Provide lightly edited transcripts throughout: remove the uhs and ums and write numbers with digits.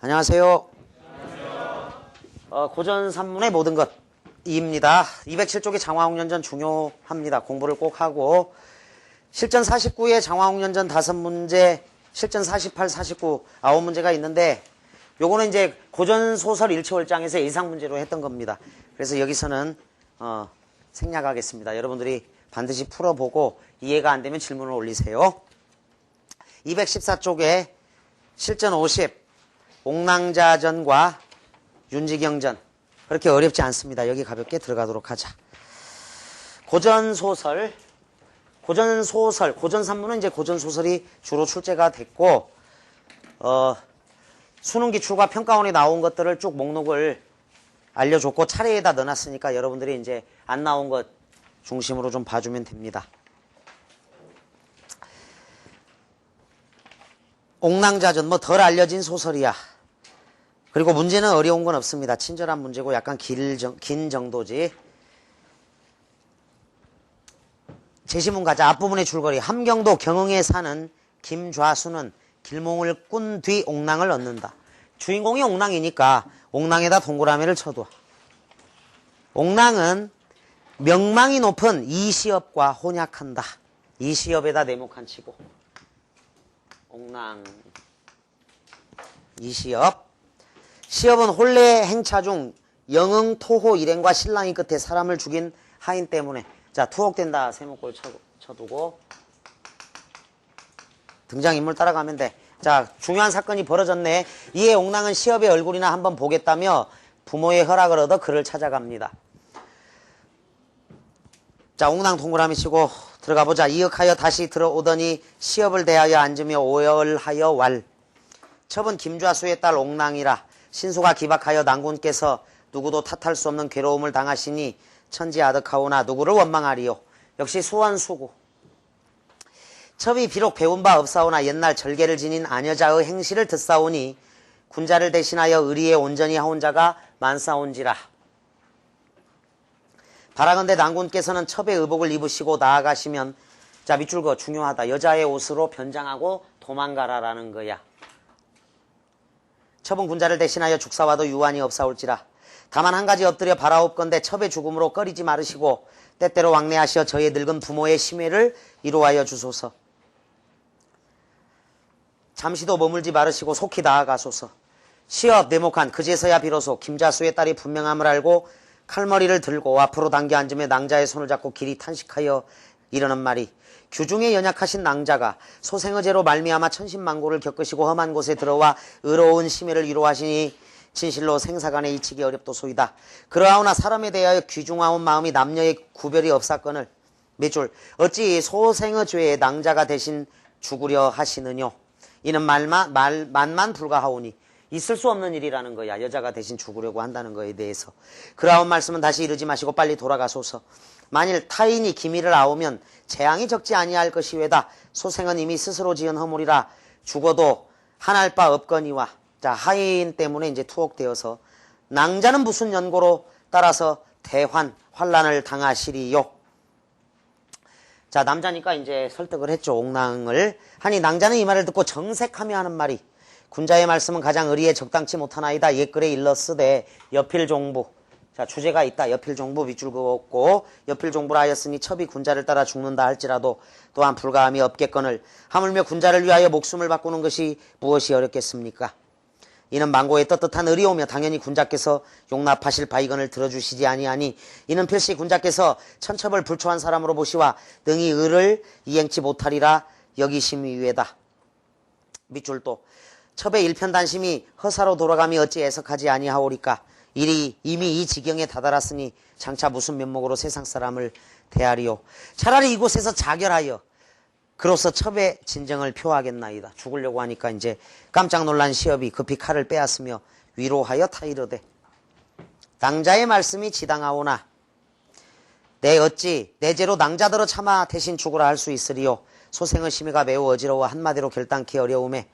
안녕하세요. 고전 산문의 모든 것입니다. 207쪽의 장화홍련전 중요합니다. 공부를 꼭 하고 실전 49에 장화홍련전 5문제, 실전 48, 49 9문제가 있는데 요거는 이제 고전소설 일체월장에서 예상 문제로 했던 겁니다. 그래서 여기서는 생략하겠습니다. 여러분들이 반드시 풀어보고 이해가 안 되면 질문을 올리세요. 214쪽에 실전 50 옥랑자전과 윤지경전 그렇게 어렵지 않습니다. 여기 가볍게 들어가도록 하자. 고전소설, 고전산문은 이제 고전소설이 주로 출제가 됐고 수능 기출과 평가원에 나온 것들을 쭉 목록을 알려줬고 차례에다 넣어놨으니까 여러분들이 이제 안 나온 것 중심으로 좀 봐주면 됩니다. 옥랑자전 뭐 덜 알려진 소설이야. 그리고 문제는 어려운 건 없습니다. 친절한 문제고 약간 긴 정도지. 제시문 가자. 앞부분의 줄거리. 함경도 경흥에 사는 김좌수는 길몽을 꾼 뒤 옥랑을 얻는다. 주인공이 옥랑이니까 옥랑에다 동그라미를 쳐둬. 옥랑은 명망이 높은 이시업과 혼약한다. 이시업에다 네모칸 치고. 옥랑 이시업. 시업은 혼례 행차 중 영흥 토호 일행과 신랑이 끝에 사람을 죽인 하인 때문에 자 투옥된다 세모꼴 쳐두고 등장인물 따라가면 돼. 자 중요한 사건이 벌어졌네. 이에 옥랑은 시업의 얼굴이나 한번 보겠다며 부모의 허락을 얻어 그를 찾아갑니다. 자 옥랑 동그라미 치고 들어가보자. 이윽하여 다시 들어오더니 시업을 대하여 앉으며 오열하여 왈. 첩은 김좌수의 딸 옥랑이라. 신수가 기박하여 난군께서 누구도 탓할 수 없는 괴로움을 당하시니 천지아득하오나 누구를 원망하리요. 역시 수원수구. 첩이 비록 배운 바 없사오나 옛날 절개를 지닌 아녀자의 행실을 듣사오니 군자를 대신하여 의리에 온전히 하온 자가 많사온지라. 바라건대 난군께서는 첩의 의복을 입으시고 나아가시면 자 밑줄 거 중요하다. 여자의 옷으로 변장하고 도망가라라는 거야. 첩은 군자를 대신하여 죽사와도 유한이 없사올지라. 다만 한 가지 엎드려 바라옵건대 첩의 죽음으로 꺼리지 마르시고 때때로 왕래하시어 저의 늙은 부모의 심회를 이루하여 주소서. 잠시도 머물지 마르시고 속히 나아가소서. 시업 네모칸 그제서야 비로소 김좌수의 딸이 분명함을 알고 칼머리를 들고 앞으로 당겨 앉으며 낭자의 손을 잡고 길이 탄식하여 이러는 말이 규중에 연약하신 낭자가 소생의 죄로 말미암아 천신만고를 겪으시고 험한 곳에 들어와 의로운 심해를 이루하시니 진실로 생사간에 이치기 어렵도소이다. 그러하오나 사람에 대하여 귀중하온 마음이 남녀의 구별이 없사건을 밑줄 어찌 소생의 죄에 낭자가 대신 죽으려 하시느뇨. 이는 만만 불가하오니 있을 수 없는 일이라는 거야. 여자가 대신 죽으려고 한다는 거에 대해서. 그러한 말씀은 다시 이르지 마시고 빨리 돌아가소서. 만일 타인이 기미를 아오면 재앙이 적지 아니할 것이외다. 소생은 이미 스스로 지은 허물이라 죽어도 한할 바 없거니와. 자 하인 때문에 이제 투옥되어서 낭자는 무슨 연고로 따라서 환란을 당하시리요. 자 남자니까 이제 설득을 했죠. 옥랑을 하니 낭자는 이 말을 듣고 정색하며 하는 말이 군자의 말씀은 가장 의리에 적당치 못하나이다. 옛글에 일렀으되 여필종부. 자 주제가 있다. 여필종부 밑줄 그었고 여필종부라 하였으니 첩이 군자를 따라 죽는다 할지라도 또한 불가함이 없겠거늘 하물며 군자를 위하여 목숨을 바꾸는 것이 무엇이 어렵겠습니까? 이는 망고의 떳떳한 의리오며 당연히 군자께서 용납하실 바이건을 들어주시지 아니하니 이는 필시 군자께서 천첩을 불초한 사람으로 보시와 능히 의를 이행치 못하리라 여기심이외다. 밑줄 또 첩의 일편단심이 허사로 돌아감이 어찌 애석하지 아니하오리까. 이리 이미 이 지경에 다다랐으니 장차 무슨 면목으로 세상 사람을 대하리요. 차라리 이곳에서 자결하여 그로서 첩의 진정을 표하겠나이다. 죽으려고 하니까 이제 깜짝 놀란 시업이 급히 칼을 빼앗으며 위로하여 타이르되 낭자의 말씀이 지당하오나 내 어찌 내 죄로 낭자더러 참아 대신 죽으라 할 수 있으리요. 소생의 심의가 매우 어지러워 한마디로 결단키 어려움에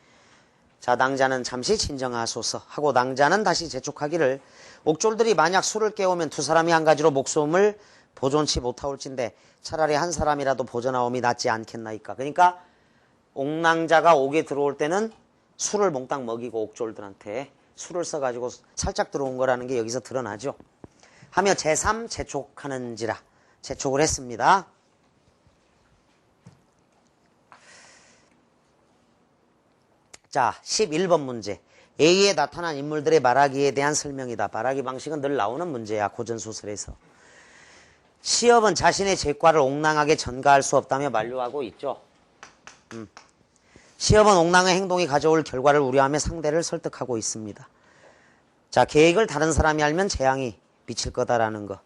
자 낭자는 잠시 진정하소서 하고 낭자는 다시 재촉하기를 옥졸들이 만약 술을 깨우면 두 사람이 한 가지로 목숨을 보존치 못하올진데 차라리 한 사람이라도 보존하옴이 낫지 않겠나이까. 그러니까 옥랑자가 옥에 들어올 때는 술을 몽땅 먹이고 옥졸들한테 수를 써가지고 살짝 들어온 거라는 게 여기서 드러나죠. 하며 제3 재촉하는지라 재촉을 했습니다. 자, 11번 문제. A에 나타난 인물들의 말하기에 대한 설명이다. 말하기 방식은 늘 나오는 문제야. 고전소설에서. 시업은 자신의 죄과를 옥랑하게 전가할 수 없다며 만류하고 있죠. 시업은 옥랑의 행동이 가져올 결과를 우려하며 상대를 설득하고 있습니다. 자, 계획을 다른 사람이 알면 재앙이 미칠 거다라는 거.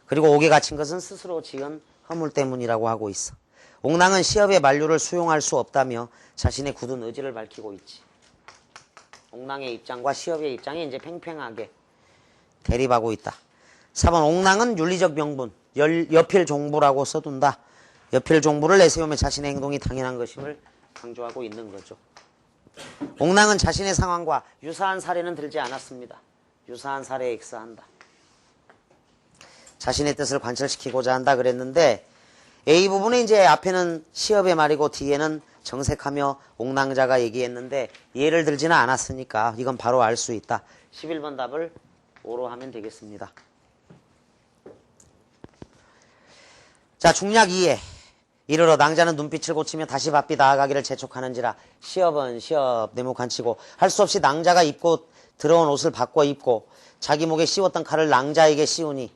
그리고 옥에 갇힌 것은 스스로 지은 허물 때문이라고 하고 있어. 옥랑은 시업의 만류를 수용할 수 없다며 자신의 굳은 의지를 밝히고 있지. 옥랑의 입장과 시업의 입장이 이제 팽팽하게 대립하고 있다. 4번 옥랑은 윤리적 명분, 여필 종부라고 써둔다. 여필 종부를 내세우며 자신의 행동이 당연한 것임을 강조하고 있는 거죠. 옥랑은 자신의 상황과 유사한 사례는 들지 않았습니다. 유사한 사례에 익사한다. 자신의 뜻을 관철시키고자 한다 그랬는데 A 부분에 이제 앞에는 시업의 말이고 뒤에는 정색하며 옥랑자가 얘기했는데 예를 들지는 않았으니까 이건 바로 알 수 있다. 11번 답을 5로 하면 되겠습니다. 자, 중략 2에 이르러 낭자는 눈빛을 고치며 다시 바삐 나아가기를 재촉하는지라. 시업은 시업 내목한치고 할 수 없이 낭자가 입고 들어온 옷을 바꿔 입고 자기 목에 씌웠던 칼을 낭자에게 씌우니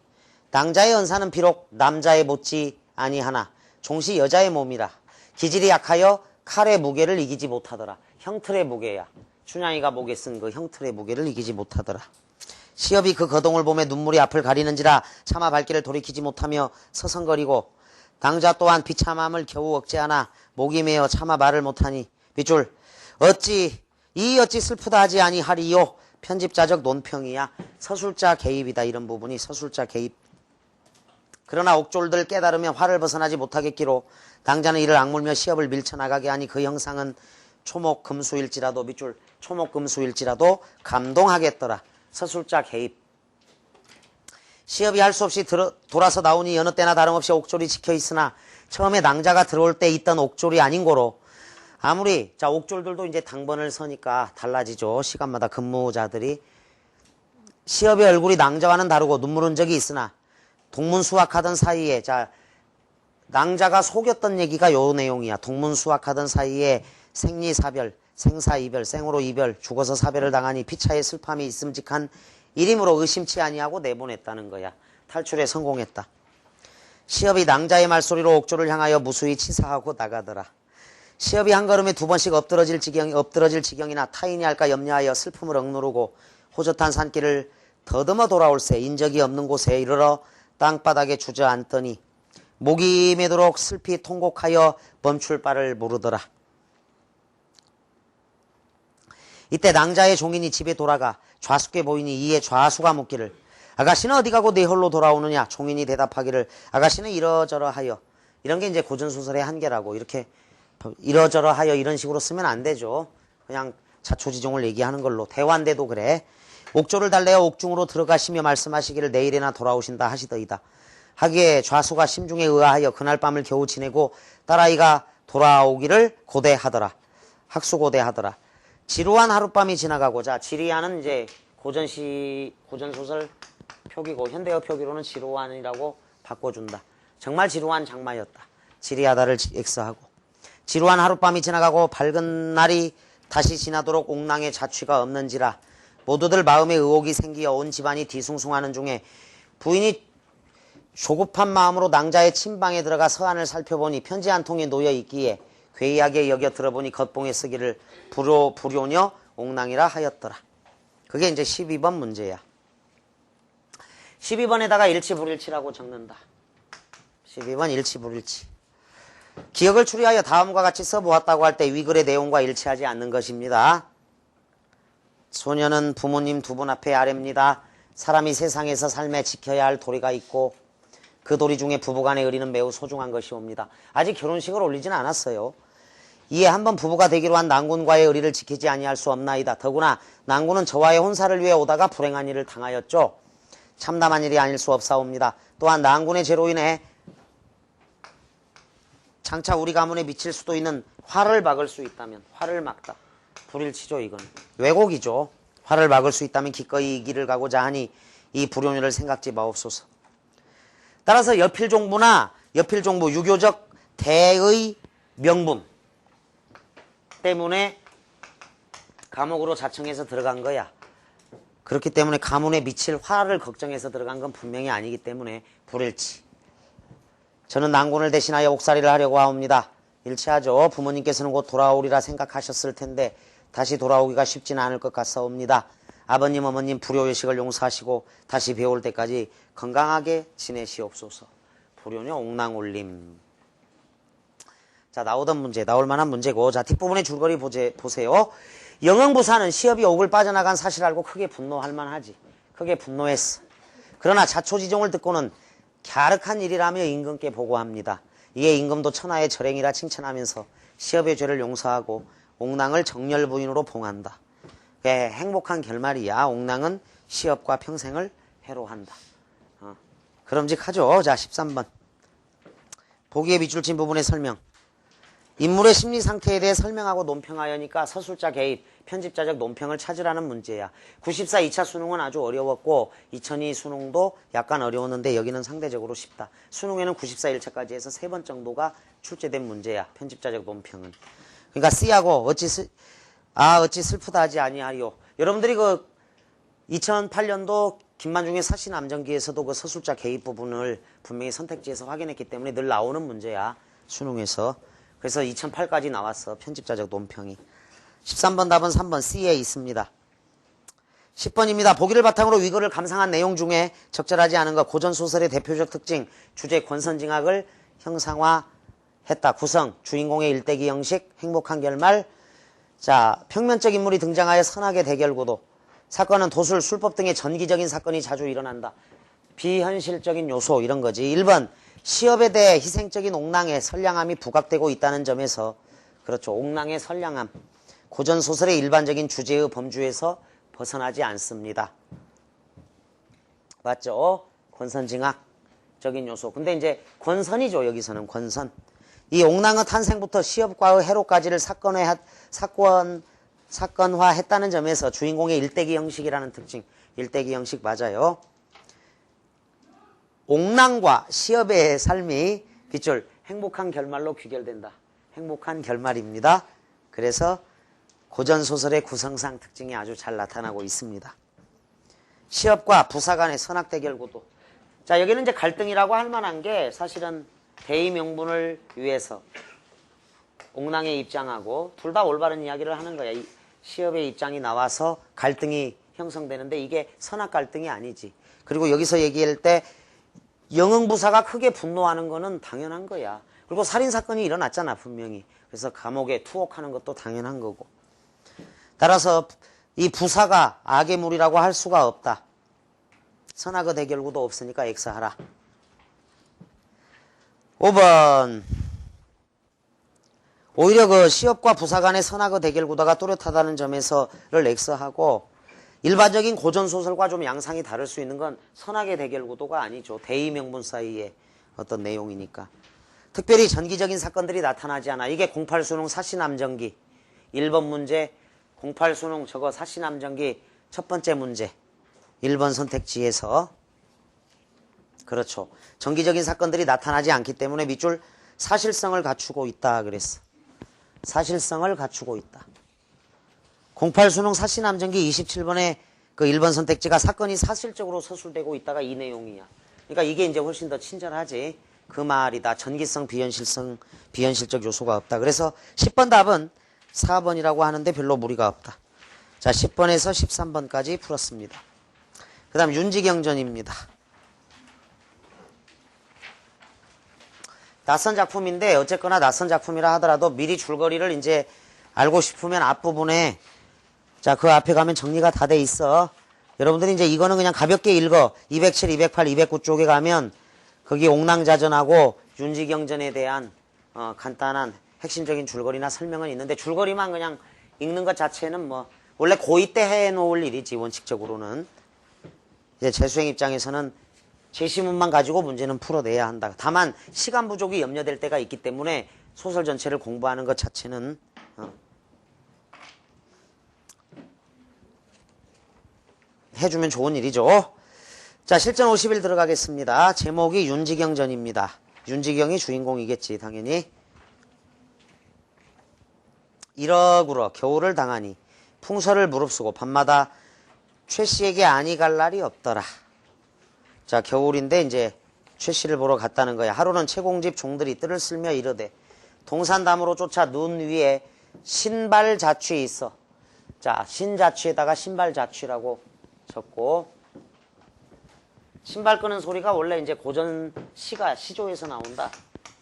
낭자의 은사는 비록 남자의 못지 아니하나 종시 여자의 몸이라 기질이 약하여 칼의 무게를 이기지 못하더라. 형틀의 무게야. 춘향이가 목에 쓴 그 형틀의 무게를 이기지 못하더라. 시업이 그 거동을 보며 눈물이 앞을 가리는지라 차마 발길을 돌이키지 못하며 서성거리고 낭자 또한 비참함을 겨우 억제하나 목이 메어 차마 말을 못하니 밑줄 어찌 슬프다 하지 아니하리요. 편집자적 논평이야. 서술자 개입이다. 이런 부분이 서술자 개입. 그러나 옥졸들 깨달으며 화를 벗어나지 못하겠기로 낭자는 이를 악물며 시업을 밀쳐나가게 하니 그 형상은 초목금수일지라도 밑줄 초목금수일지라도 감동하겠더라. 서술자 개입. 시업이 할 수 없이 돌아서 나오니 여느 때나 다름없이 옥졸이 지켜있으나 처음에 낭자가 들어올 때 있던 옥졸이 아닌 거로 아무리 자 옥졸들도 이제 당번을 서니까 달라지죠. 시간마다 근무자들이 시업의 얼굴이 낭자와는 다르고 눈물 흔적이 있으나 동문수학하던 사이에 자 낭자가 속였던 얘기가 요 내용이야. 동문수학하던 사이에 생리사별, 생사이별, 생으로 이별, 죽어서 사별을 당하니 피차의 슬픔이 있음직한 일임으로 의심치 아니하고 내보냈다는 거야. 탈출에 성공했다. 시업이 낭자의 말소리로 옥졸을 향하여 무수히 치사하고 나가더라. 시업이 한 걸음에 두 번씩 엎드러질 지경이나 타인이 할까 염려하여 슬픔을 억누르고 호젓한 산길을 더듬어 돌아올새 인적이 없는 곳에 이르러 땅바닥에 주저앉더니 목이 메도록 슬피 통곡하여 멈출 바를 모르더라. 이때 낭자의 종인이 집에 돌아가 좌숙게 보이니 이에 좌수가 묻기를 아가씨는 어디 가고 내 홀로 돌아오느냐. 종인이 대답하기를 아가씨는 이러저러하여. 이런 게 이제 고전소설의 한계라고. 이렇게 이러저러하여 이런 식으로 쓰면 안 되죠. 그냥 자초지종을 얘기하는 걸로. 대환대도 그래. 옥조를 달래어 옥중으로 들어가시며 말씀하시기를 내일이나 돌아오신다 하시더이다. 하기에 좌수가 심중에 의아하여 그날 밤을 겨우 지내고 딸아이가 돌아오기를 고대하더라. 학수고대하더라. 지루한 하룻밤이 지나가고자 지리한은 이제 고전소설 표기고 현대어 표기로는 지루한이라고 바꿔준다. 정말 지루한 장마였다. 지리하다를 X하고. 지루한 하룻밤이 지나가고 밝은 날이 다시 지나도록 옥랑의 자취가 없는지라 모두들 마음에 의혹이 생기어 온 집안이 뒤숭숭하는 중에 부인이 조급한 마음으로 낭자의 침방에 들어가 서안을 살펴보니 편지 한 통에 놓여 있기에 괴이하게 여겨 들어보니 겉봉에 쓰기를 불효녀 옥랑이라 하였더라. 그게 이제 12번 문제야. 12번에다가 일치불일치라고 적는다. 12번 일치불일치. 기억을 추리하여 다음과 같이 써보았다고 할 때 위글의 내용과 일치하지 않는 것입니다. 소녀는 부모님 두 분 앞에 아뢰입니다. 사람이 세상에서 삶에 지켜야 할 도리가 있고 그 도리 중에 부부간의 의리는 매우 소중한 것이옵니다. 아직 결혼식을 올리지는 않았어요. 이에 한번 부부가 되기로 한 낭군과의 의리를 지키지 아니할 수 없나이다. 더구나 낭군은 저와의 혼사를 위해 오다가 불행한 일을 당하였죠. 참담한 일이 아닐 수 없사옵니다. 또한 낭군의 죄로 인해 장차 우리 가문에 미칠 수도 있는 화를 막을 수 있다면 화를 막다. 불일치죠. 이건 왜곡이죠. 화를 막을 수 있다면 기꺼이 이 길을 가고자 하니 이 불효녀를 생각지 마옵소서. 따라서 여필종부나 여필종부 유교적 대의 명분 때문에 감옥으로 자청해서 들어간 거야. 그렇기 때문에 가문에 미칠 화를 걱정해서 들어간 건 분명히 아니기 때문에 불일치. 저는 난군을 대신하여 옥살이를 하려고 하옵니다. 일치하죠. 부모님께서는 곧 돌아오리라 생각하셨을 텐데 다시 돌아오기가 쉽지는 않을 것 같사옵니다. 아버님 어머님 불효의식을 용서하시고 다시 배울 때까지 건강하게 지내시옵소서. 불효녀 옥랑올림. 자, 나오던 문제, 나올 만한 문제고, 자, 뒷부분의 줄거리 보세요. 영흥부사는 시업이 옥을 빠져나간 사실을 알고 크게 분노할 만하지. 크게 분노했어. 그러나 자초지종을 듣고는 갸륵한 일이라며 임금께 보고합니다. 이에 임금도 천하의 절행이라 칭찬하면서 시업의 죄를 용서하고 옥랑을 정렬 부인으로 봉한다. 행복한 결말이야. 옥랑은 시업과 평생을 해로한다. 그럼직하죠. 자, 13번. 보기에 밑줄 친 부분의 설명. 인물의 심리 상태에 대해 설명하고 논평하여니까 서술자 개입, 편집자적 논평을 찾으라는 문제야. 94 2차 수능은 아주 어려웠고 2002 수능도 약간 어려웠는데 여기는 상대적으로 쉽다. 수능에는 94 1차까지 해서 3번 정도가 출제된 문제야. 편집자적 논평은. 그러니까 C하고 어찌 슬프다 하지 아니하리요. 여러분들이 그 2008년도 김만중의 사시남정기에서도 그 서술자 개입 부분을 분명히 선택지에서 확인했기 때문에 늘 나오는 문제야. 수능에서. 그래서 2008까지 나왔어. 편집자적 논평이. 13번 답은 3번 C에 있습니다. 10번입니다. 보기를 바탕으로 위거를 감상한 내용 중에 적절하지 않은 것. 고전소설의 대표적 특징. 주제 권선징악을 형상화했다. 구성. 주인공의 일대기 형식. 행복한 결말. 자, 평면적 인물이 등장하여 선악의 대결 구도. 사건은 도술, 술법 등의 전기적인 사건이 자주 일어난다. 비현실적인 요소 이런 거지. 1번. 시업에 대해 희생적인 옥랑의 선량함이 부각되고 있다는 점에서 그렇죠. 옥랑의 선량함. 고전소설의 일반적인 주제의 범주에서 벗어나지 않습니다. 맞죠? 권선징악적인 요소. 근데 이제 권선이죠. 여기서는 권선. 이 옥랑의 탄생부터 시업과의 해로까지를 사건화했다는 점에서 주인공의 일대기 형식이라는 특징. 일대기 형식 맞아요. 옥랑과 시업의 삶이 빗줄 행복한 결말로 귀결된다. 행복한 결말입니다. 그래서 고전소설의 구성상 특징이 아주 잘 나타나고 있습니다. 시업과 부사 간의 선악대결 구도. 자, 여기는 이제 갈등이라고 할 만한 게 사실은 대의 명분을 위해서 옥랑의 입장하고 둘 다 올바른 이야기를 하는 거야. 이 시업의 입장이 나와서 갈등이 형성되는데 이게 선악 갈등이 아니지. 그리고 여기서 얘기할 때 영흥부사가 크게 분노하는 거는 당연한 거야. 그리고 살인사건이 일어났잖아 분명히. 그래서 감옥에 투옥하는 것도 당연한 거고. 따라서 이 부사가 악의 물이라고 할 수가 없다. 선악의 대결구도 없으니까 X하라. 5번. 오히려 그 시업과 부사 간의 선악의 대결구도가 또렷하다는 점에서를 X하고 일반적인 고전소설과 좀 양상이 다를 수 있는 건 선악의 대결 구도가 아니죠. 대의 명분 사이의 어떤 내용이니까. 특별히 전기적인 사건들이 나타나지 않아. 이게 08수능 사시남정기 1번 문제 08수능 저거 사시남정기 첫 번째 문제 1번 선택지에서 그렇죠. 전기적인 사건들이 나타나지 않기 때문에 밑줄 사실성을 갖추고 있다 그랬어. 사실성을 갖추고 있다. 08수능 사시남정기 27번의 그 1번 선택지가 사건이 사실적으로 서술되고 있다가 이 내용이야. 그러니까 이게 이제 훨씬 더 친절하지. 그 말이다. 전기성, 비현실적 요소가 없다. 그래서 10번 답은 4번이라고 하는데 별로 무리가 없다. 자, 10번에서 13번까지 풀었습니다. 그 다음 윤지경전입니다. 낯선 작품인데 어쨌거나 낯선 작품이라 하더라도 미리 줄거리를 이제 알고 싶으면 앞부분에 자, 그 앞에 가면 정리가 다 돼 있어. 여러분들이 이제 이거는 그냥 가볍게 읽어. 207, 208, 209 쪽에 가면 거기 옥랑자전하고 윤지경전에 대한 간단한 핵심적인 줄거리나 설명은 있는데 줄거리만 그냥 읽는 것 자체는 뭐 원래 고2 때 해놓을 일이지 원칙적으로는. 이제 재수생 입장에서는 제시문만 가지고 문제는 풀어내야 한다. 다만 시간 부족이 염려될 때가 있기 때문에 소설 전체를 공부하는 것 자체는 해주면 좋은 일이죠. 자, 실전 50일 들어가겠습니다. 제목이 윤지경전입니다. 윤지경이 주인공이겠지, 당연히. 이러구러 겨울을 당하니 풍설을 무릅쓰고 밤마다 최씨에게 아니 갈 날이 없더라. 자, 겨울인데 이제 최씨를 보러 갔다는 거야. 하루는 채공집 종들이 뜰을 쓸며 이르되 동산담으로 쫓아 눈 위에 신발자취 있어. 자, 신자취에다가 신발자취라고 적고, 신발 끄는 소리가 원래 이제 고전 시조에서 나온다.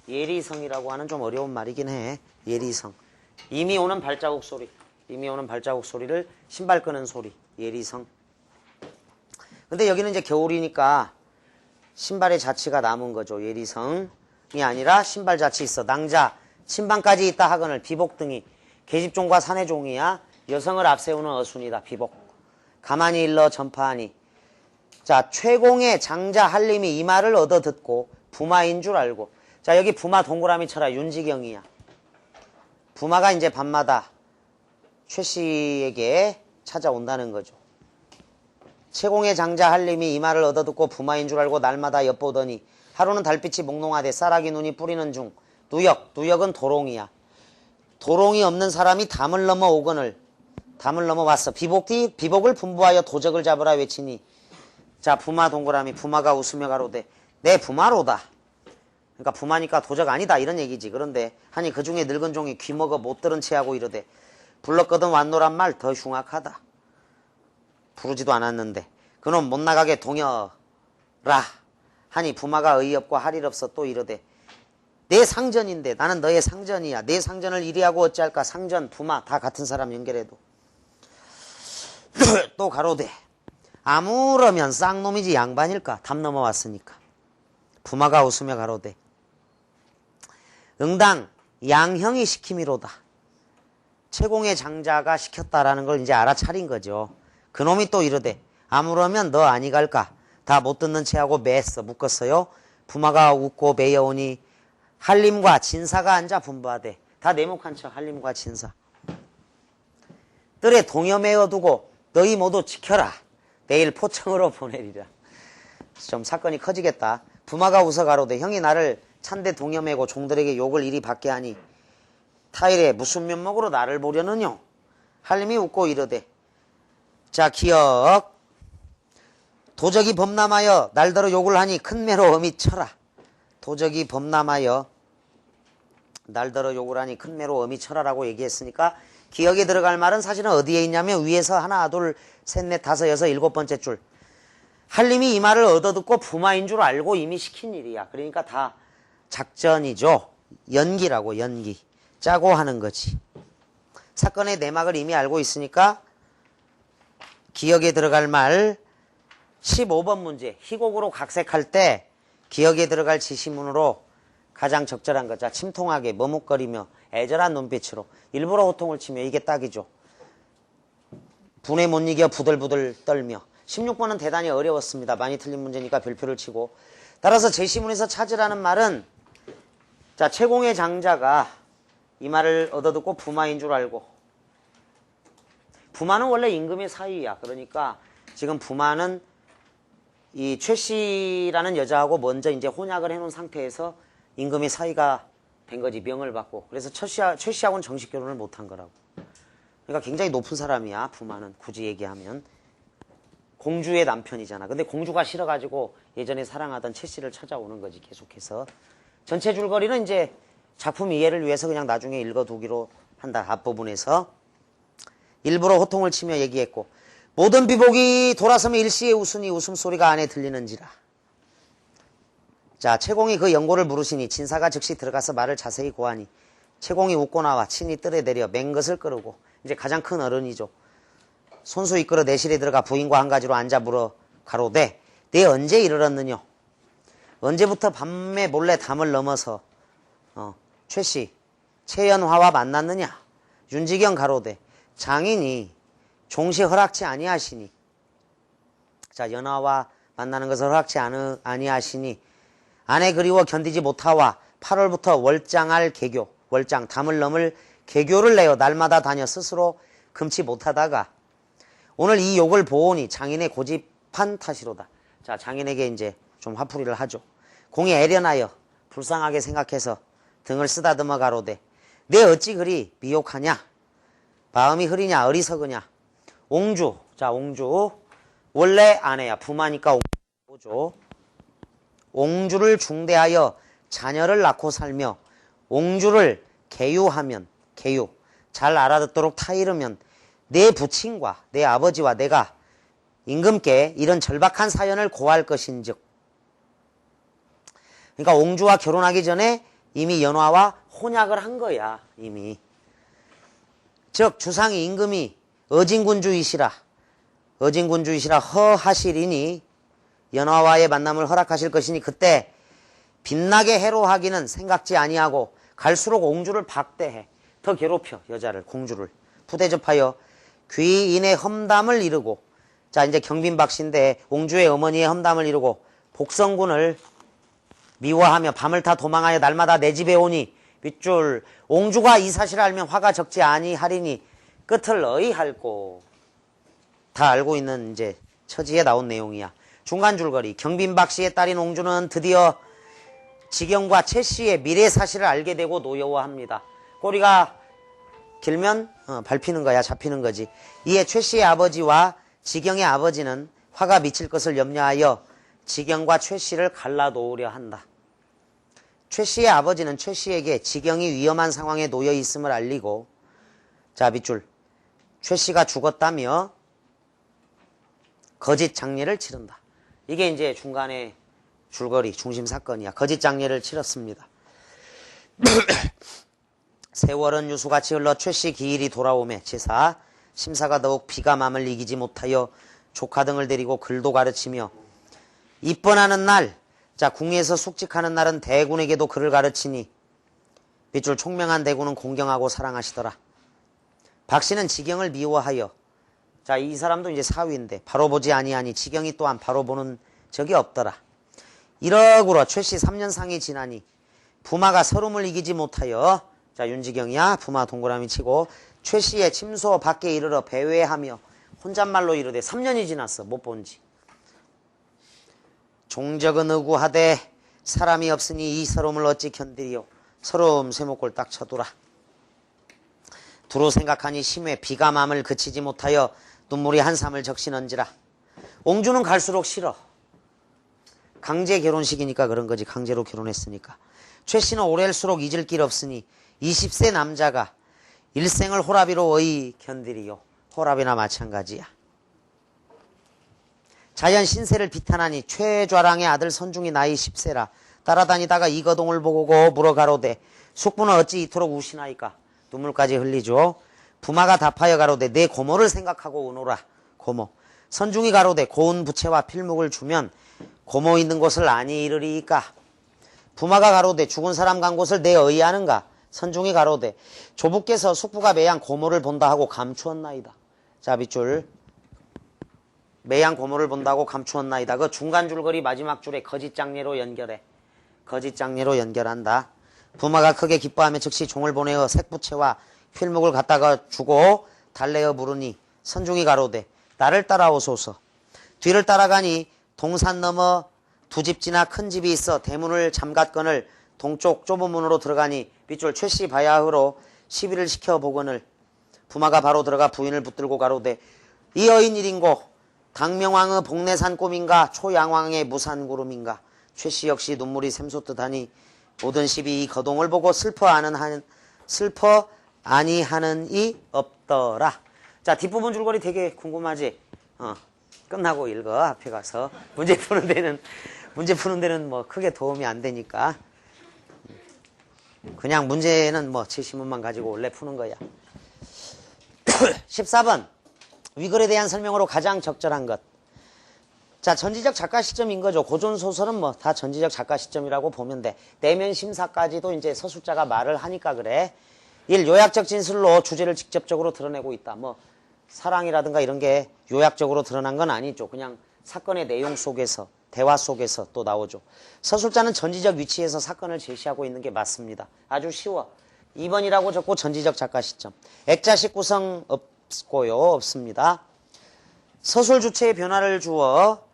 예리성이라고 하는 좀 어려운 말이긴 해. 예리성. 이미 오는 발자국 소리. 이미 오는 발자국 소리를 신발 끄는 소리. 예리성. 근데 여기는 이제 겨울이니까 신발의 자취가 남은 거죠. 예리성이 아니라 신발 자취 있어. 낭자, 침방까지 있다 하거늘 비복 등이 계집종과 사내종이야. 여성을 앞세우는 어순이다. 비복. 가만히 일러 전파하니. 자, 최공의 장자 한림이 이 말을 얻어 듣고 부마인 줄 알고. 자, 여기 부마 동그라미 쳐라. 윤지경이야. 부마가 이제 밤마다 최씨에게 찾아온다는 거죠. 최공의 장자 한림이 이 말을 얻어 듣고 부마인 줄 알고 날마다 엿보더니 하루는 달빛이 몽롱하되 쌀아기 눈이 뿌리는 중 누역은 도롱이야. 도롱이 없는 사람이 담을 넘어 오거늘. 담을 넘어 왔어. 비복을 분부하여 도적을 잡으라 외치니. 자, 부마 동그라미. 부마가 웃으며 가로되 내 부마로다. 그러니까 부마니까 도적 아니다 이런 얘기지. 그런데 하니 그 중에 늙은 종이 귀먹어 못 들은 체하고 이르되 불렀거든 왔노란 말 더 흉악하다. 부르지도 않았는데 그놈 못 나가게 동여라 하니 부마가 어이없고 할 일 없어 또 이르되 내 상전인데 나는 너의 상전이야. 내 상전을 이리하고 어찌할까. 상전, 부마 다 같은 사람 연결해도. 또 가로되 아무러면 쌍놈이지 양반일까. 담 넘어왔으니까. 부마가 웃으며 가로되 응당 양형이 시킴이로다. 채공의 장자가 시켰다라는 걸 이제 알아차린 거죠. 그놈이 또 이르되 아무러면 너 아니 갈까. 다 못 듣는 체하고 매했어. 묶었어요. 부마가 웃고 매여오니 한림과 진사가 앉아 분부하되. 다 네모칸 척. 한림과 진사. 뜰에 동여 매어두고 너희 모두 지켜라. 내일 포청으로 보내리라. 좀 사건이 커지겠다. 부마가 웃어 가로되 형이 나를 찬데 동여 매고 종들에게 욕을 이리 받게 하니 타일에 무슨 면목으로 나를 보려느뇨. 한림이 웃고 이르되 자, 기억. 도적이 범람하여 날더러 욕을 하니 큰 매로 엄히 쳐라. 도적이 범람하여 날더러 욕을 하니 큰 매로 엄히 쳐라라고 얘기했으니까 기억에 들어갈 말은 사실은 어디에 있냐면 위에서 하나, 둘, 셋, 넷, 다섯, 여섯, 일곱 번째 줄. 한림이 이 말을 얻어듣고 부마인 줄 알고 이미 시킨 일이야. 그러니까 다 작전이죠. 연기라고. 연기. 짜고 하는 거지. 사건의 내막을 이미 알고 있으니까 기억에 들어갈 말 15번 문제. 희곡으로 각색할 때 기억에 들어갈 지시문으로 가장 적절한 거. 자, 침통하게 머뭇거리며 애절한 눈빛으로 일부러 호통을 치며. 이게 딱이죠. 분에 못 이겨 부들부들 떨며. 16번은 대단히 어려웠습니다. 많이 틀린 문제니까 별표를 치고. 따라서 제시문에서 찾으라는 말은 자, 채공의 장자가 이 말을 얻어듣고 부마인 줄 알고. 부마는 원래 임금의 사위야. 그러니까 지금 부마는 이 최씨라는 여자하고 먼저 이제 혼약을 해놓은 상태에서 임금의 사위가 된 거지. 명을 받고. 그래서 최씨하고는 정식 결혼을 못한 거라고. 그러니까 굉장히 높은 사람이야. 부마는 굳이 얘기하면. 공주의 남편이잖아. 근데 공주가 싫어가지고 예전에 사랑하던 최씨를 찾아오는 거지. 계속해서. 전체 줄거리는 이제 작품 이해를 위해서 그냥 나중에 읽어두기로 한다. 앞부분에서. 일부러 호통을 치며 얘기했고 모든 비복이 돌아서면 일시에 웃으니 웃음소리가 안에 들리는지라. 자, 채공이 그 연고를 물으시니 진사가 즉시 들어가서 말을 자세히 고하니 채공이 웃고 나와 친히 뜰에 내려 맹것을 끄르고. 이제 가장 큰 어른이죠. 손수 이끌어 내실에 들어가 부인과 한 가지로 앉아 물어 가로되 내 언제 이르렀느뇨. 언제부터 밤에 몰래 담을 넘어서 최씨 최연화와 만났느냐. 윤지경 가로되 장인이 종시 허락치 아니하시니. 자, 연화와 만나는 것을 허락치 아니하시니 아내 그리워 견디지 못하와 8월부터 월장할 개교. 월장 담을 넘을 개교를 내어 날마다 다녀 스스로 금치 못하다가 오늘 이 욕을 보오니 장인의 고집한 탓이로다. 자, 장인에게 이제 좀 화풀이를 하죠. 공이 애련하여 불쌍하게 생각해서 등을 쓰다듬어 가로되 내 어찌 그리 미혹하냐? 마음이 흐리냐 어리석으냐? 옹주, 자 옹주 원래 아내야. 부마니까 옹주죠. 옹주를 중대하여 자녀를 낳고 살며 옹주를 계유하면 계유 잘 알아듣도록 타이르면 내 부친과 내 아버지와 내가 임금께 이런 절박한 사연을 고할 것인즉. 그러니까 옹주와 결혼하기 전에 이미 연화와 혼약을 한 거야. 이미. 즉 주상이 임금이 어진군주이시라 허하시리니 연화와의 만남을 허락하실 것이니 그때 빛나게 해로하기는 생각지 아니하고 갈수록 옹주를 박대해 더 괴롭혀 여자를 공주를 부대접하여 귀인의 험담을 이루고. 자 이제 경빈박씨인데 옹주의 어머니의 험담을 이루고 복성군을 미워하며 밤을 타 도망하여 날마다 내 집에 오니 밑줄 옹주가 이 사실을 알면 화가 적지 아니하리니 끝을 의할고. 다 알고 있는 이제 처지에 나온 내용이야. 중간 줄거리. 경빈박씨의 딸인 옹주는 드디어 지경과 최씨의 미래 사실을 알게 되고 노여워합니다. 꼬리가 길면 밟히는 거야. 잡히는 거지. 이에 최씨의 아버지와 지경의 아버지는 화가 미칠 것을 염려하여 지경과 최씨를 갈라놓으려 한다. 최씨의 아버지는 최씨에게 지경이 위험한 상황에 놓여 있음을 알리고. 자 밑줄 최씨가 죽었다며 거짓 장례를 치른다. 이게 이제 중간에 줄거리 중심 사건이야. 거짓 장례를 치렀습니다. 세월은 유수같이 흘러 최씨 기일이 돌아오매 제사 심사가 더욱 비가 맘을 이기지 못하여 조카 등을 데리고 글도 가르치며 입번하는 날, 자 궁에서 숙직하는 날은 대군에게도 글을 가르치니 밑줄 총명한 대군은 공경하고 사랑하시더라. 박씨는 지경을 미워하여. 자 이 사람도 이제 사위인데 바로 보지 아니하니 지경이 또한 바로 보는 적이 없더라. 이러구로 최씨 3년상이 지나니 부마가 서름을 이기지 못하여. 자 윤지경이야. 부마 동그라미 치고 최씨의 침소 밖에 이르러 배회하며 혼잣말로 이르되 3년이 지났어. 못 본지. 종적은 의구하되 사람이 없으니 이 서름을 어찌 견디리요. 서름 세목골 딱 쳐두라. 두루 생각하니 심해 비가 맘을 그치지 못하여 눈물이 한삼을 적시는지라. 옹주는 갈수록 싫어. 강제 결혼식이니까 그런 거지. 강제로 결혼했으니까. 최씨는 오래일수록 잊을 길 없으니 20세 남자가 일생을 호라비로 어이 견디리요. 호라비나 마찬가지야. 자연 신세를 비탄하니 최좌랑의 아들 선중이 나이 10세라. 따라다니다가 이거동을 보고 물어 가로되 숙부는 어찌 이토록 우시나이까. 눈물까지 흘리죠. 부마가 답하여 가로되 내 고모를 생각하고 오노라. 고모. 선중이 가로되 고운 부채와 필묵을 주면 고모 있는 곳을 아니 이르리이까. 부마가 가로되 죽은 사람 간 곳을 내 의아하는가. 선중이 가로되 조부께서 숙부가 매양 고모를 본다 하고 감추었나이다. 자 밑줄 매양 고모를 본다고 감추었나이다. 그 중간 줄거리 마지막 줄에 거짓 장례로 연결해. 거짓 장례로 연결한다. 부마가 크게 기뻐하며 즉시 종을 보내어 색부채와 필묵을 갖다가 주고 달래어 물으니 선중이 가로되 나를 따라오소서. 뒤를 따라가니 동산 너머 두 집 지나 큰 집이 있어 대문을 잠갔거늘 동쪽 좁은 문으로 들어가니 밑줄 최씨 바야흐로 시비를 시켜보거늘 부마가 바로 들어가 부인을 붙들고 가로되 이 여인 일인고 당명왕의 복내산 꿈인가 초양왕의 무산구름인가. 최씨 역시 눈물이 샘솟듯하니 모든 시비 이 거동을 보고 슬퍼 아니하는 이 없더라. 자 뒷부분 줄거리 되게 궁금하지? 끝나고 읽어. 앞에 가서 문제 푸는 데는 뭐 크게 도움이 안 되니까 그냥 문제는 뭐 제시문만 가지고 원래 푸는 거야. 14번 위글에 대한 설명으로 가장 적절한 것. 자 전지적 작가 시점인 거죠. 고전소설은 뭐 다 전지적 작가 시점이라고 보면 돼. 내면 심사까지도 이제 서술자가 말을 하니까 그래. 1. 요약적 진술로 주제를 직접적으로 드러내고 있다. 뭐 사랑이라든가 이런 게 요약적으로 드러난 건 아니죠. 그냥 사건의 내용 속에서 대화 속에서 또 나오죠. 서술자는 전지적 위치에서 사건을 제시하고 있는 게 맞습니다. 아주 쉬워. 2번이라고 적고 전지적 작가 시점. 액자식 구성 없고요. 없습니다. 서술 주체의 변화를 주어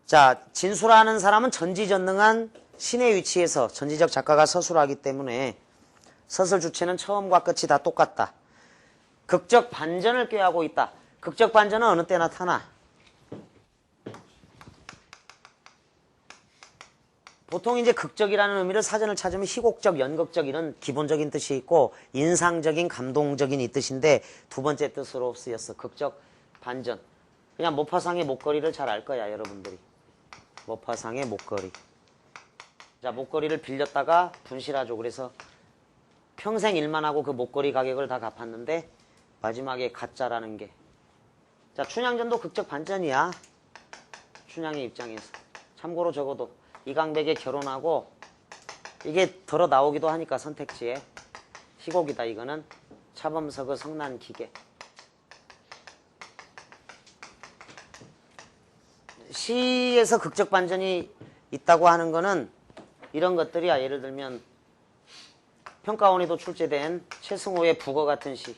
자 진수라는 사람은 전지전능한 신의 위치에서 전지적 작가가 서술하기 때문에 서술 주체는 처음과 끝이 다 똑같다. 극적 반전을 꾀하고 있다. 극적 반전은 어느 때 나타나? 보통 이제 극적이라는 의미를 사전을 찾으면 희곡적, 연극적 이런 기본적인 뜻이 있고 인상적인, 감동적인 이 뜻인데 두 번째 뜻으로 쓰였어. 극적 반전. 그냥 모파상의 목걸이를 잘 알 거야, 여러분들이. 모파상의 목걸이. 자, 목걸이를 빌렸다가 분실하죠. 그래서 평생 일만 하고 그 목걸이 가격을 다 갚았는데 마지막에 가짜라는 게. 자, 춘향전도 극적 반전이야. 춘향의 입장에서. 참고로 적어도 이강백에 결혼하고 이게 덜어 나오기도 하니까 선택지에 희곡이다. 이거는 차범석의 성난기계. 시에서 극적 반전이 있다고 하는 거는 이런 것들이야. 예를 들면 평가원에도 출제된 최승호의 북어 같은 시.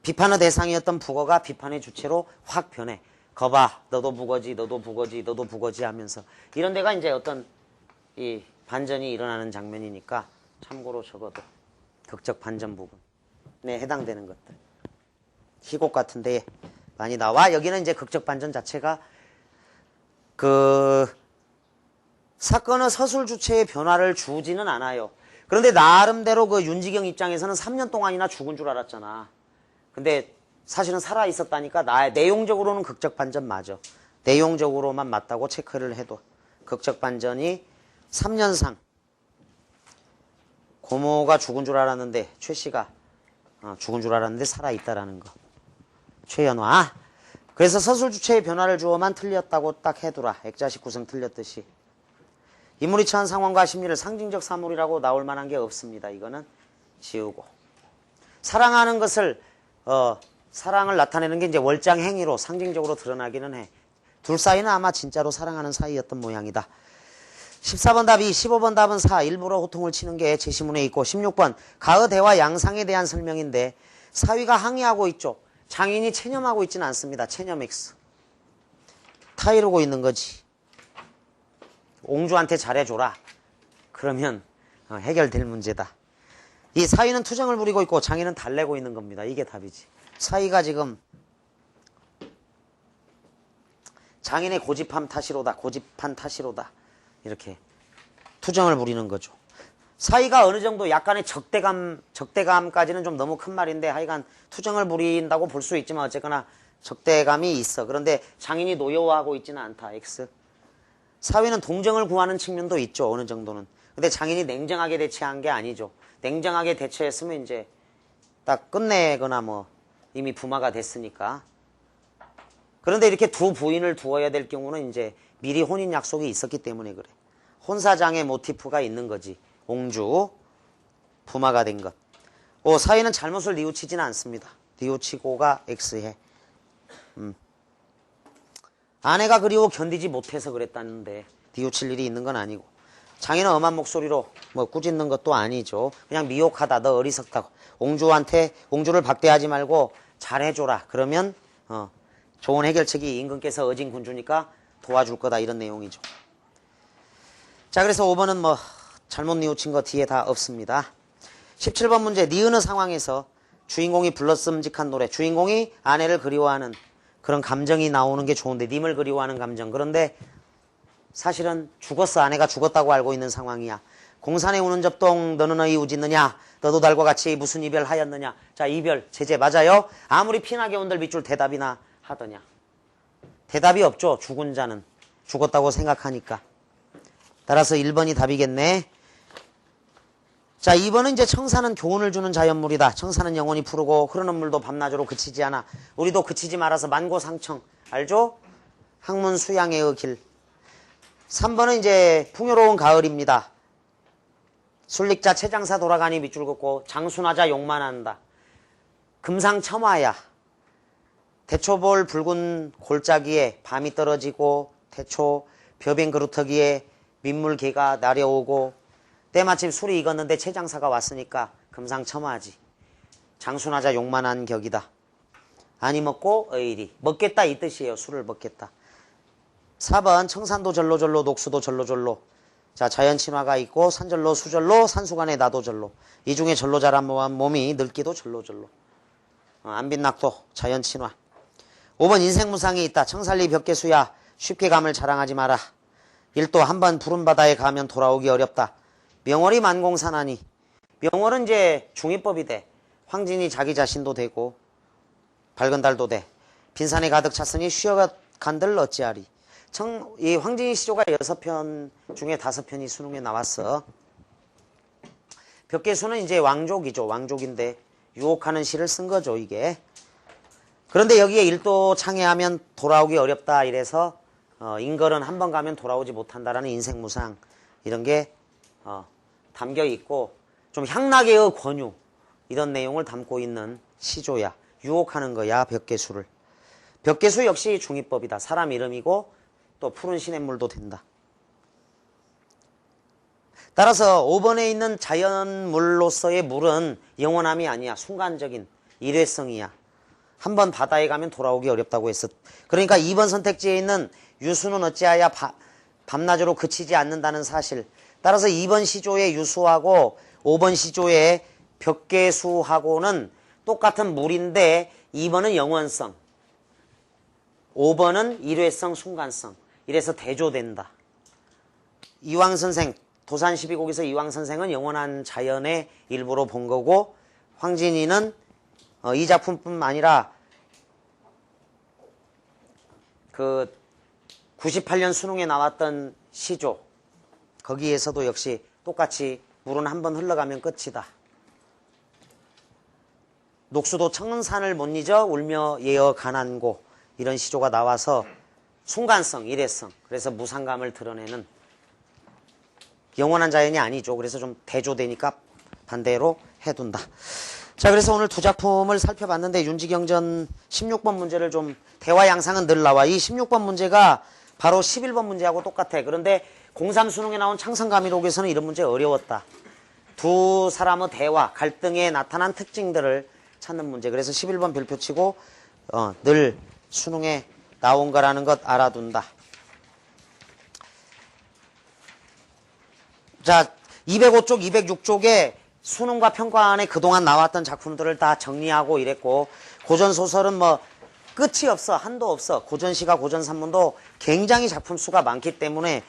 비판의 대상이었던 북어가 비판의 주체로 확 변해. 거봐, 너도 북어지, 너도 북어지, 너도 북어지 하면서 이런 데가 이제 어떤 이 반전이 일어나는 장면이니까 참고로 적어도 극적 반전 부분. 네, 해당되는 것들. 희곡 같은 데에 많이 나와. 여기는 이제 극적 반전 자체가 그 사건의 서술 주체의 변화를 주지는 않아요. 그런데 나름대로 그 윤지경 입장에서는 3년 동안이나 죽은 줄 알았잖아. 근데 사실은 살아 있었다니까 내용적으로는 극적 반전 맞아. 내용적으로만 맞다고 체크를 해도 극적 반전이 3년상 고모가 죽은 줄 알았는데 최 씨가 죽은 줄 알았는데 살아 있다라는 거. 최연화. 그래서 서술 주체의 변화를 주어만 틀렸다고 딱 해두라. 액자식 구성 틀렸듯이. 인물이 처한 상황과 심리를 상징적 사물이라고 나올 만한 게 없습니다. 이거는 지우고. 사랑하는 것을 사랑을 나타내는 게 이제 월장 행위로 상징적으로 드러나기는 해. 둘 사이는 아마 진짜로 사랑하는 사이였던 모양이다. 14번 답이 15번 답은 4. 일부러 호통을 치는 게 제시문에 있고 16번 가의 대화 양상에 대한 설명인데 사위가 항의하고 있죠. 장인이 체념하고 있지는 않습니다. 체념 X. 타이르고 있는 거지. 옹주한테 잘해줘라. 그러면 해결될 문제다. 이 사위는 투정을 부리고 있고 장인은 달래고 있는 겁니다. 이게 답이지. 사위가 지금 장인의 고집함 탓이로다. 고집한 탓이로다. 이렇게 투정을 부리는 거죠. 사위가 어느 정도 약간의 적대감까지는 좀 너무 큰 말인데 하여간 투정을 부린다고 볼 수 있지만 어쨌거나 적대감이 있어. 그런데 장인이 노여워하고 있지는 않다. X. 사위는 동정을 구하는 측면도 있죠. 어느 정도는. 근데 장인이 냉정하게 대처한 게 아니죠. 냉정하게 대처했으면 이제 딱 끝내거나 뭐 이미 부마가 됐으니까. 그런데 이렇게 두 부인을 두어야 될 경우는 이제 미리 혼인 약속이 있었기 때문에 그래. 혼사장의 모티프가 있는 거지. 옹주, 부마가 된 것. 사위는 잘못을 뉘우치지는 않습니다. 뉘우치고가 X해. 아내가 그리워 견디지 못해서 그랬다는데 뉘우칠 일이 있는 건 아니고. 장인은 엄한 목소리로 뭐 꾸짖는 것도 아니죠. 그냥 미혹하다. 너 어리석다고. 옹주를 박대하지 말고 잘해줘라. 그러면 좋은 해결책이 임금께서 어진 군주니까 도와줄 거다. 이런 내용이죠. 자, 그래서 5번은 뭐 잘못 뉘우친 거 뒤에 다 없습니다. 17번 문제. 니은의 상황에서 주인공이 불렀음직한 노래. 주인공이 아내를 그리워하는 그런 감정이 나오는 게 좋은데 님을 그리워하는 감정. 그런데 사실은 죽었어. 아내가 죽었다고 알고 있는 상황이야. 공산에 우는 접동 너는 어이 우짖느냐. 너도 달과 같이 무슨 이별하였느냐. 자, 이별 제재 맞아요. 아무리 피나게 온들 밑줄 대답이나 하더냐. 대답이 없죠. 죽은 자는. 죽었다고 생각하니까. 따라서 1번이 답이겠네. 자, 2번은 이제 청사는 교훈을 주는 자연물이다. 청사는 영원히 푸르고 흐르는 물도 밤낮으로 그치지 않아. 우리도 그치지 말아서 만고상청. 알죠? 학문 수양의 길. 3번은 이제 풍요로운 가을입니다. 술릭자 채장사 돌아가니 밑줄 긋고 장순하자 욕만 한다. 금상첨화야. 대초볼 붉은 골짜기에 밤이 떨어지고 태초 벼뱅 그루터기에 민물개가 날려오고 때마침 술이 익었는데 채장사가 왔으니까 금상첨화하지. 장순하자 욕만한 격이다. 아니 먹고 의리. 먹겠다 이 뜻이에요. 술을 먹겠다. 4번 청산도 절로절로 녹수도 절로절로. 자, 자연 친화가 있고 산절로 수절로 산수간에 나도절로. 이 중에 절로 자란 몸이 늙기도 절로절로. 안빛낙도 자연 친화. 5번 인생무상이 있다. 청살리 벽계수야. 쉽게 감을 자랑하지 마라. 1도 한번 푸른 바다에 가면 돌아오기 어렵다. 명월이 만공산하니. 명월은 이제 중위법이 돼. 황진이 자기 자신도 되고 밝은 달도 돼. 빈산에 가득 찼으니 쉬어간들 어찌하리. 이 황진이 시조가 6편 중에 5편이 수능에 나왔어. 벽계수는 이제 왕족이죠. 왕족인데 유혹하는 시를 쓴 거죠, 이게. 그런데 여기에 1도 창해하면 돌아오기 어렵다 이래서 인걸은 한 번 가면 돌아오지 못한다라는 인생무상 이런 게 담겨 있고 좀 향락의 권유 이런 내용을 담고 있는 시조야. 유혹하는 거야, 벽계수를. 벽계수 역시 중위법이다. 사람 이름이고 또 푸른 시냇물도 된다. 따라서 5번에 있는 자연물로서의 물은 영원함이 아니야. 순간적인 일회성이야. 한 번 바다에 가면 돌아오기 어렵다고 했어. 그러니까 2번 선택지에 있는 유수는 어찌하여 밤낮으로 그치지 않는다는 사실. 따라서 2번 시조의 유수하고 5번 시조의 벽계수하고는 똑같은 물인데 2번은 영원성, 5번은 일회성, 순간성. 이래서 대조된다. 이황선생, 도산 12곡에서 이황선생은 영원한 자연의 일부로 본 거고 황진이는 이 작품뿐만 아니라 그 98년 수능에 나왔던 시조 거기에서도 역시 똑같이 물은 한 번 흘러가면 끝이다. 녹수도 청산을 못 잊어 울며 예어 가난고 이런 시조가 나와서 순간성, 일회성 그래서 무상감을 드러내는 영원한 자연이 아니죠. 그래서 좀 대조되니까 반대로 해둔다. 자, 그래서 오늘 두 작품을 살펴봤는데 윤지경전 16번 문제를 좀 대화 양상은 늘 나와. 이 16번 문제가 바로 11번 문제하고 똑같아. 그런데 03 수능에 나온 창성가미록에서는 이런 문제 어려웠다. 두 사람의 대화, 갈등에 나타난 특징들을 찾는 문제. 그래서 11번 별표 치고 늘 수능에 나온 거라는 것 알아둔다. 자, 205쪽, 206쪽에 수능과 평가안에 그동안 나왔던 작품들을 다 정리하고 이랬고 고전소설은 뭐 끝이 없어. 한도 없어. 고전시가 고전산문도 굉장히 작품 수가 많기 때문에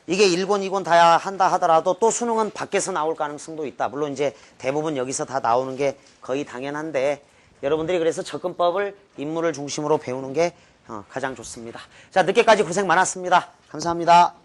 이게 1권, 2권 다 한다 하더라도 또 수능은 밖에서 나올 가능성도 있다. 물론 이제 대부분 여기서 다 나오는 게 거의 당연한데 여러분들이 그래서 접근법을 인물을 중심으로 배우는 게 가장 좋습니다. 자, 늦게까지 고생 많았습니다. 감사합니다.